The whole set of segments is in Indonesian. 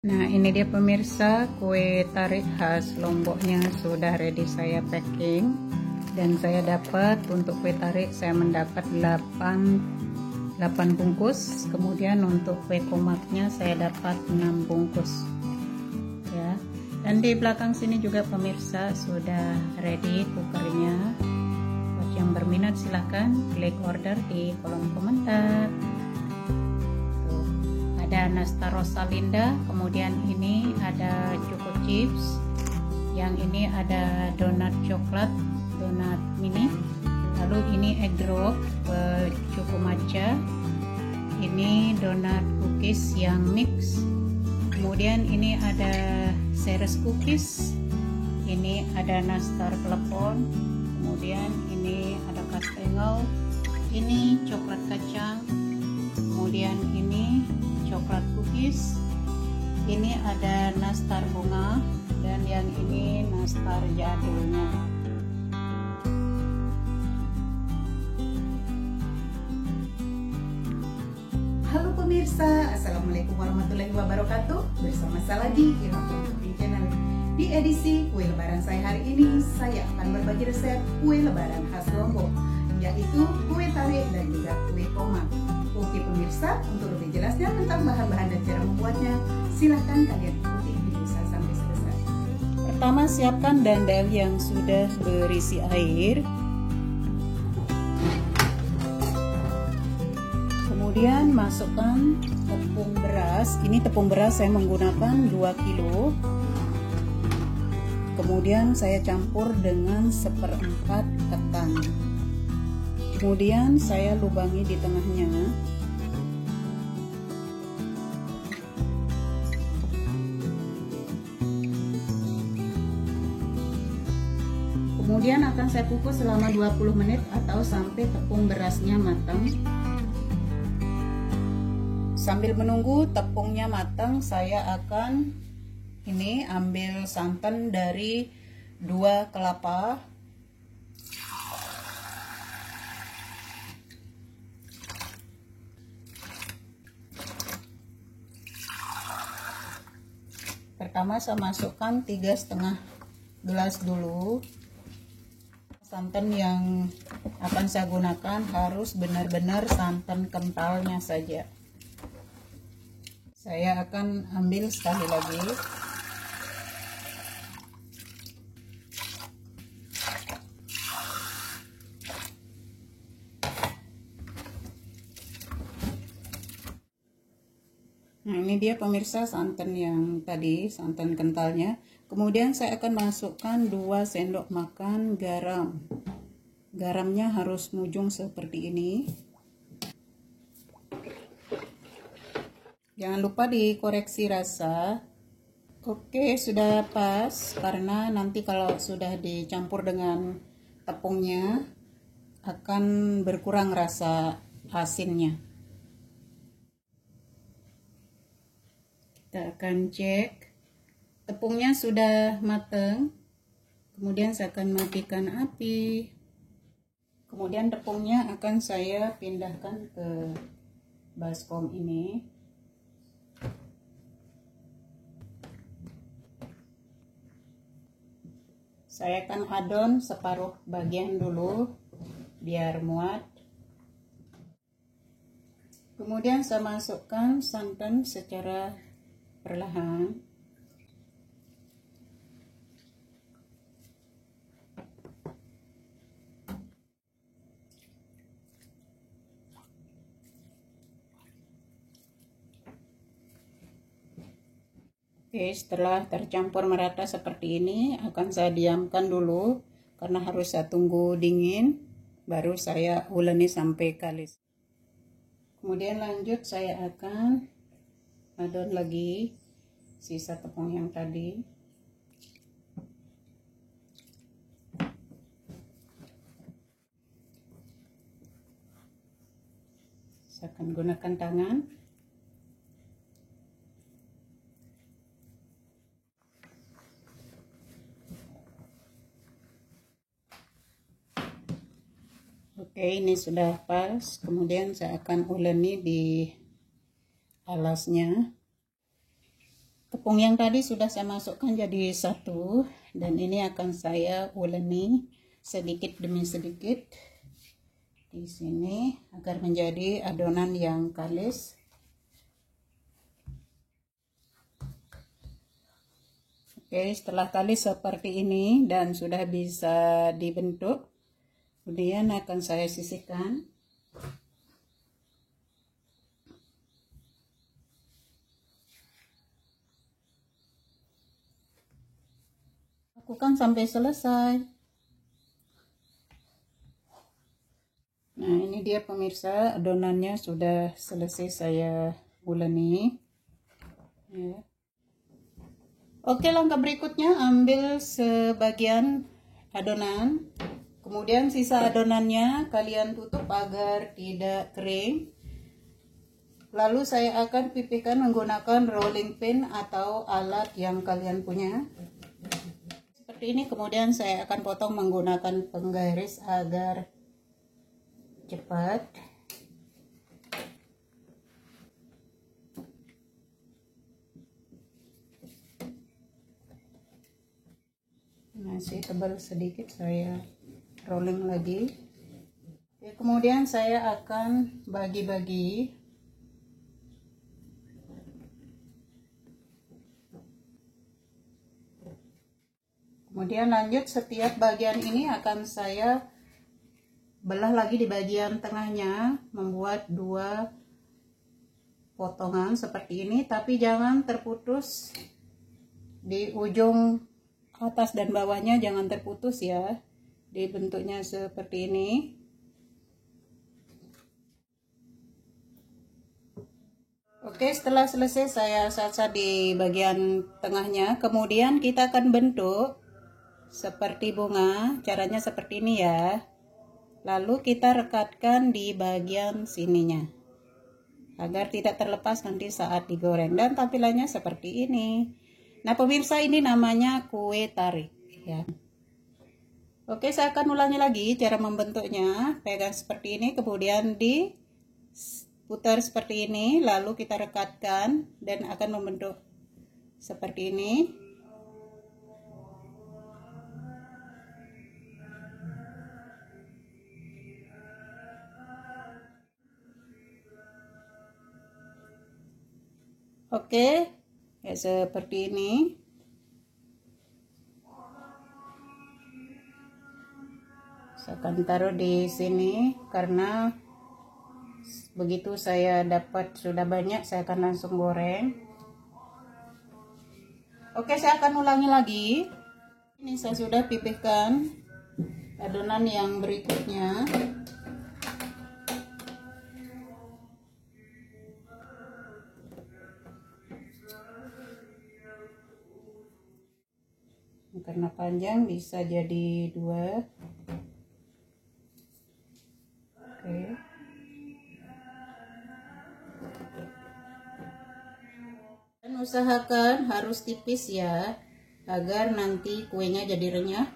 Nah, ini dia pemirsa, kue tarik khas Lomboknya sudah ready saya packing. Dan saya dapat untuk kue tarik saya mendapat 8 bungkus. Kemudian untuk kue komaknya saya dapat 6 bungkus. Ya. Dan di belakang sini juga pemirsa sudah ready cookernya. Buat yang berminat silahkan klik order di kolom komentar. Ada nastar Rosalinda, kemudian ini ada choco chips, yang ini ada donat coklat, donat mini, lalu ini egg drop choco matcha, ini donat cookies yang mix, kemudian ini ada ceres cookies, ini ada nastar klepon, kemudian ini ada kastengel, ini coklat kacang, kemudian ini coklat cookies, ini ada nastar bunga, dan yang ini nastar jadulnya. Halo pemirsa, assalamualaikum warahmatullahi wabarakatuh. Bersama saya di Cooking Channel. Di edisi kue lebaran saya hari ini, saya akan berbagi resep kue lebaran khas Lombok, yaitu kue tarik dan juga kue komak. Oke pemirsa, untuk lebih jelasnya tentang bahan-bahan dan cara membuatnya, silahkan kalian ikuti video saya sampai selesai. Pertama, siapkan dandal yang sudah berisi air. Kemudian masukkan tepung beras. Ini tepung beras saya menggunakan 2 kilo. Kemudian saya campur dengan 1/4 ketan. Kemudian saya lubangi di tengahnya. Kemudian akan saya kukus selama 20 menit atau sampai tepung berasnya matang. Sambil menunggu tepungnya matang, saya akan ambil santan dari 2 kelapa. Pertama saya masukkan 3,5 gelas dulu. Santan yang akan saya gunakan harus benar-benar santan kentalnya saja. Saya akan ambil sekali lagi. Nah, ini dia pemirsa santan yang tadi, santan kentalnya. Kemudian saya akan masukkan 2 sendok makan garam. Garamnya harus mujung seperti ini. Jangan lupa dikoreksi rasa. Oke, sudah pas, karena nanti kalau sudah dicampur dengan tepungnya akan berkurang rasa asinnya. Kita akan cek tepungnya sudah matang. Kemudian saya akan matikan api. Kemudian tepungnya akan saya pindahkan ke baskom ini. Saya akan adon separuh bagian dulu biar muat. Kemudian saya masukkan santan secara perlahan. Oke, setelah tercampur merata seperti ini, akan saya diamkan dulu karena harus saya tunggu dingin, baru saya uleni sampai kalis. Kemudian lanjut saya akan adon lagi sisa tepung yang tadi. Saya akan gunakan tangan. Oke, ini sudah pas. Kemudian saya akan uleni di alasnya. tepung yang tadi sudah saya masukkan jadi satu, dan ini akan saya uleni sedikit demi sedikit di sini agar menjadi adonan yang kalis. Oke, setelah kalis seperti ini dan sudah bisa dibentuk, kemudian akan saya sisihkan. Lakukan sampai selesai. Nah, ini dia pemirsa, adonannya sudah selesai saya uleni. Ya. Oke, langkah berikutnya ambil sebagian adonan, kemudian sisa adonannya kalian tutup agar tidak kering. Lalu saya akan pipihkan menggunakan rolling pin atau alat yang kalian punya. Seperti ini, kemudian saya akan potong menggunakan penggaris agar cepat. Masih tebal sedikit, saya rolling lagi. Oke, kemudian saya akan bagi-bagi. Kemudian lanjut, setiap bagian ini akan saya belah lagi di bagian tengahnya, membuat dua potongan seperti ini, tapi jangan terputus di ujung atas dan bawahnya, jangan terputus ya, dibentuknya seperti ini. Oke, setelah selesai saya sasar di bagian tengahnya, kemudian kita akan bentuk seperti bunga. Caranya seperti ini ya. Lalu kita rekatkan di bagian sininya agar tidak terlepas nanti saat digoreng, dan tampilannya seperti ini. Nah pemirsa, ini namanya kue tarik ya. Oke, saya akan ulangi lagi cara membentuknya. Pegang seperti ini, kemudian diputar seperti ini, lalu kita rekatkan dan akan membentuk seperti ini. Oke, ya seperti ini. Saya akan taruh di sini karena begitu saya dapat sudah banyak, saya akan langsung goreng. Oke, saya akan ulangi lagi. Ini saya sudah pipihkan adonan yang berikutnya. Karena panjang bisa jadi dua. Oke. Dan usahakan harus tipis ya, agar nanti kuenya jadi renyah.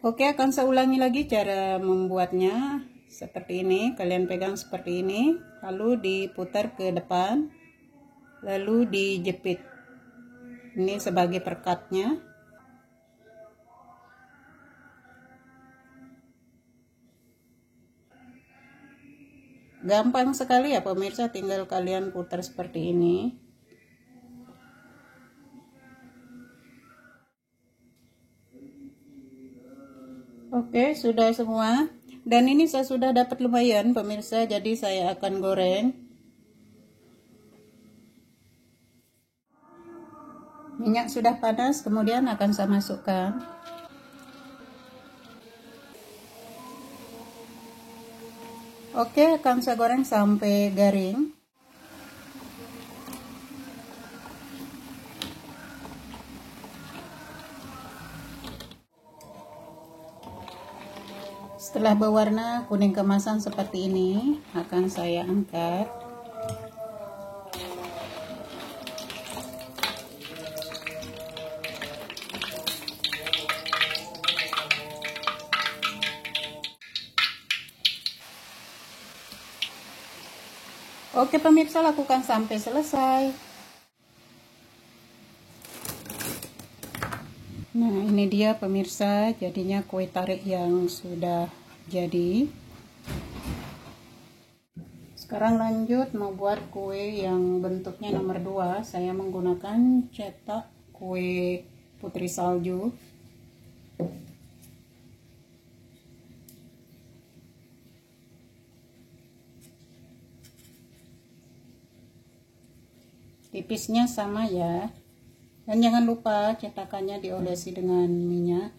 Oke, akan saya ulangi lagi cara membuatnya. Seperti ini, kalian pegang seperti ini, lalu diputar ke depan, lalu dijepit. Ini sebagai perekatnya. Gampang sekali ya pemirsa, tinggal kalian putar seperti ini. Oke, sudah semua. Dan ini saya sudah dapat lumayan pemirsa, jadi saya akan goreng. Minyak sudah panas, kemudian akan saya masukkan. Oke, akan saya goreng sampai garing. Setelah berwarna kuning kemasan seperti ini, akan saya angkat. Oke pemirsa, lakukan sampai selesai. Nah ini dia pemirsa, jadinya kue tarik yang sudah jadi. Sekarang lanjut mau buat kue yang bentuknya nomor 2. Saya menggunakan cetak kue putri salju. Tipisnya sama ya. Dan jangan lupa cetakannya diolesi dengan minyak.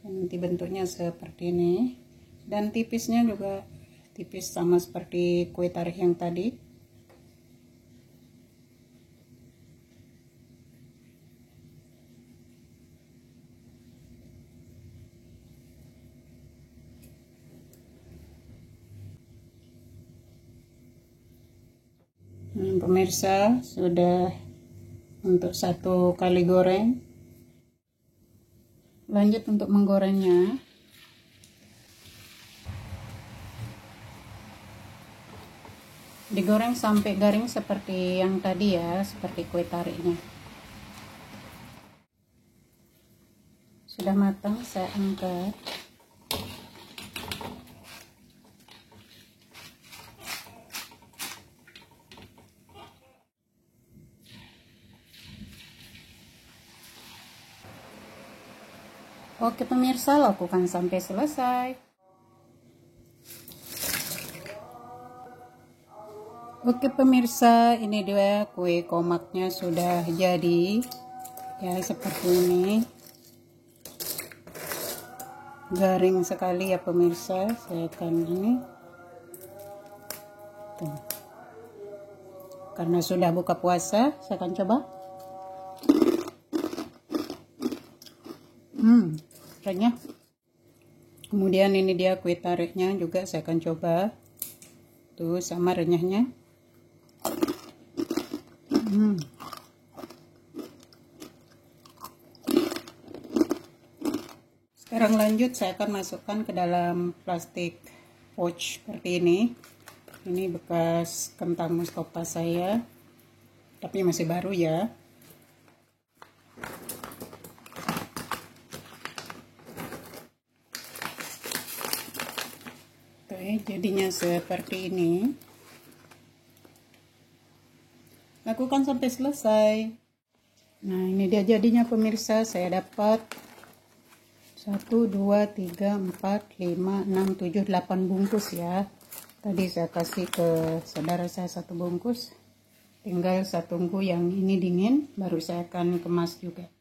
Nanti bentuknya seperti ini. Dan tipisnya juga tipis sama seperti kue tarik yang tadi. Pemirsa, sudah untuk 1 kali goreng. Lanjut untuk menggorengnya. Digoreng sampai garing seperti yang tadi ya, seperti kue tariknya. Sudah matang, saya angkat. Oke pemirsa, lakukan sampai selesai. Oke pemirsa, ini dia kue komaknya sudah jadi. Ya seperti ini. Garing sekali ya pemirsa, saya akan ini. Tuh. Karena sudah buka puasa, saya akan coba. Renyah. Kemudian ini dia kue tariknya juga saya akan coba. Tuh sama renyahnya. Sekarang lanjut saya akan masukkan ke dalam plastik pouch seperti ini. Ini bekas kentang mustofa saya, tapi masih baru ya. Jadinya seperti ini. Lakukan sampai selesai. Nah ini dia jadinya pemirsa. Saya dapat 1, 2, 3, 4, 5, 6, 7, 8 bungkus ya. Tadi saya kasih ke saudara saya 1 bungkus. Tinggal saya tunggu yang ini dingin, baru saya akan kemas juga.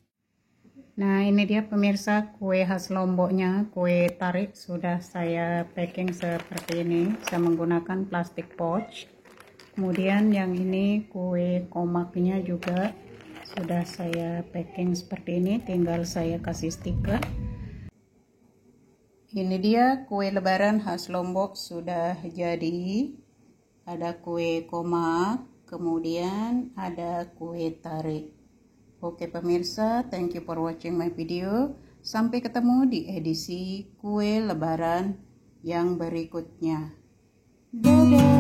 Nah ini dia pemirsa kue khas Lomboknya, kue tarik sudah saya packing seperti ini. Saya menggunakan plastik pouch. Kemudian yang ini kue komaknya juga sudah saya packing seperti ini, tinggal saya kasih stiker. Ini dia kue lebaran khas Lombok sudah jadi. Ada kue komak, kemudian ada kue tarik. Oke pemirsa, thank you for watching my video. Sampai ketemu di edisi kue lebaran yang berikutnya. Dadah!